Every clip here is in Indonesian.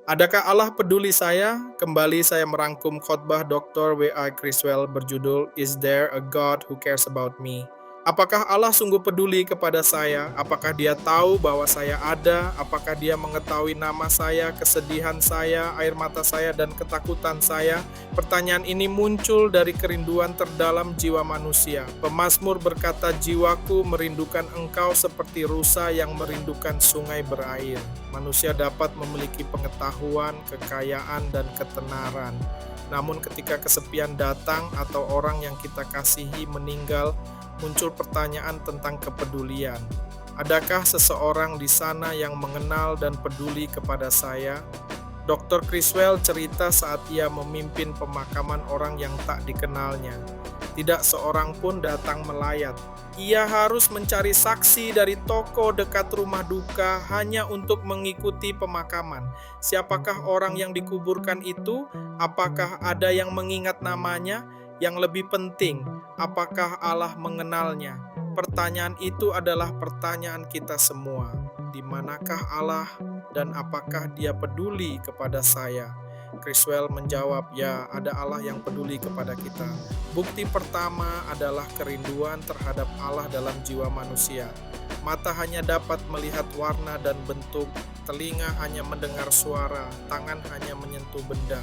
Adakah Allah peduli saya? Kembali saya merangkum khotbah Dr. W.I. Criswell berjudul Is There a God Who Cares About Me? Apakah Allah sungguh peduli kepada saya? Apakah Dia tahu bahwa saya ada? Apakah Dia mengetahui nama saya, kesedihan saya, air mata saya, dan ketakutan saya? Pertanyaan ini muncul dari kerinduan terdalam jiwa manusia. Pemazmur berkata, "Jiwaku merindukan Engkau seperti rusa yang merindukan sungai berair." Manusia dapat memiliki pengetahuan, kekayaan, dan ketenaran. Namun ketika kesepian datang atau orang yang kita kasihi meninggal, muncul pertanyaan tentang kepedulian. Adakah seseorang di sana yang mengenal dan peduli kepada saya? Dr. Criswell cerita saat ia memimpin pemakaman orang yang tak dikenalnya. Tidak seorang pun datang melayat. Ia harus mencari saksi dari toko dekat rumah duka hanya untuk mengikuti pemakaman. Siapakah orang yang dikuburkan itu? Apakah ada yang mengingat namanya? Yang lebih penting, apakah Allah mengenalnya? Pertanyaan itu adalah pertanyaan kita semua. Di manakah Allah dan apakah Dia peduli kepada saya? Criswell menjawab, ya, ada Allah yang peduli kepada kita. Bukti pertama adalah kerinduan terhadap Allah dalam jiwa manusia. Mata hanya dapat melihat warna dan bentuk, telinga hanya mendengar suara, tangan hanya menyentuh benda.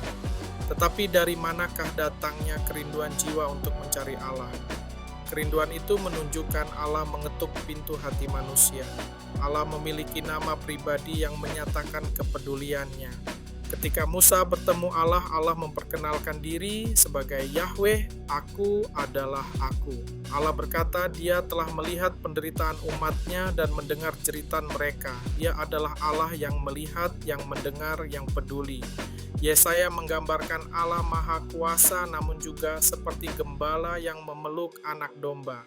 Tetapi dari manakah datangnya kerinduan jiwa untuk mencari Allah? Kerinduan itu menunjukkan Allah mengetuk pintu hati manusia. Allah memiliki nama pribadi yang menyatakan kepeduliannya. Ketika Musa bertemu Allah, Allah memperkenalkan diri sebagai Yahweh, aku adalah aku. Allah berkata, Dia telah melihat penderitaan umatnya dan mendengar jeritan mereka. Dia adalah Allah yang melihat, yang mendengar, yang peduli. Yesaya menggambarkan Allah Maha Kuasa namun juga seperti gembala yang memeluk anak domba.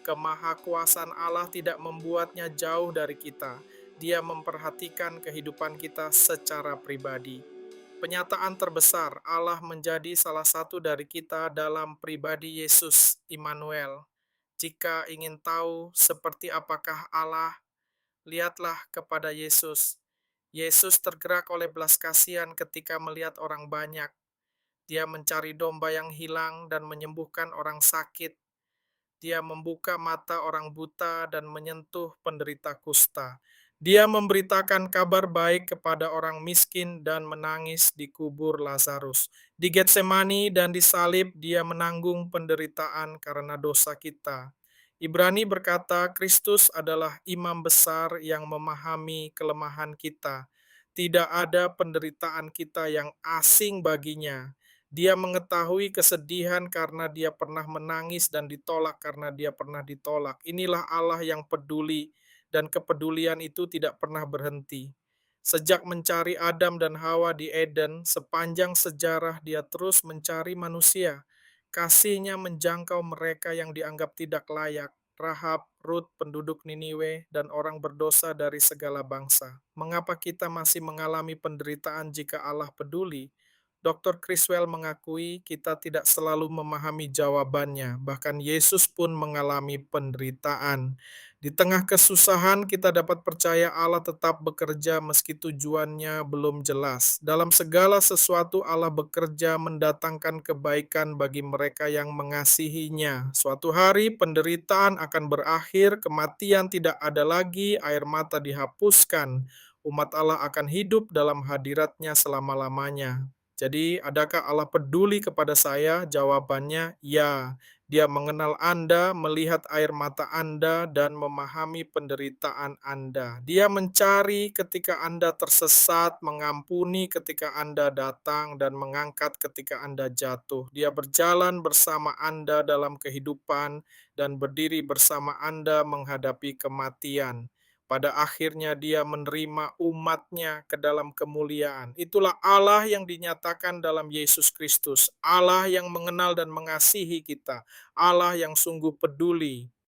Kemahakuasaan Allah tidak membuatnya jauh dari kita. Dia memperhatikan kehidupan kita secara pribadi. Penyataan terbesar, Allah menjadi salah satu dari kita dalam pribadi Yesus, Immanuel. Jika ingin tahu seperti apakah Allah, lihatlah kepada Yesus. Yesus tergerak oleh belas kasihan ketika melihat orang banyak. Dia mencari domba yang hilang dan menyembuhkan orang sakit. Dia membuka mata orang buta dan menyentuh penderita kusta. Dia memberitakan kabar baik kepada orang miskin dan menangis di kubur Lazarus. Di Getsemani dan di salib, Dia menanggung penderitaan karena dosa kita. Ibrani berkata, Kristus adalah imam besar yang memahami kelemahan kita. Tidak ada penderitaan kita yang asing baginya. Dia mengetahui kesedihan karena dia pernah menangis dan ditolak karena dia pernah ditolak. Inilah Allah yang peduli, dan kepedulian itu tidak pernah berhenti. Sejak mencari Adam dan Hawa di Eden, sepanjang sejarah Dia terus mencari manusia. Kasih-Nya menjangkau mereka yang dianggap tidak layak, Rahab, Rut, penduduk Niniwe, dan orang berdosa dari segala bangsa. Mengapa kita masih mengalami penderitaan jika Allah peduli? Dr. Criswell mengakui kita tidak selalu memahami jawabannya, bahkan Yesus pun mengalami penderitaan. Di tengah kesusahan, kita dapat percaya Allah tetap bekerja meski tujuannya belum jelas. Dalam segala sesuatu, Allah bekerja mendatangkan kebaikan bagi mereka yang mengasihinya. Suatu hari, penderitaan akan berakhir, kematian tidak ada lagi, air mata dihapuskan. Umat Allah akan hidup dalam hadiratnya selama-lamanya. Jadi, adakah Allah peduli kepada saya? Jawabannya, ya. Dia mengenal Anda, melihat air mata Anda, dan memahami penderitaan Anda. Dia mencari ketika Anda tersesat, mengampuni ketika Anda datang, dan mengangkat ketika Anda jatuh. Dia berjalan bersama Anda dalam kehidupan, dan berdiri bersama Anda menghadapi kematian. Pada akhirnya Dia menerima umatnya ke dalam kemuliaan. Itulah Allah yang dinyatakan dalam Yesus Kristus. Allah yang mengenal dan mengasihi kita. Allah yang sungguh peduli.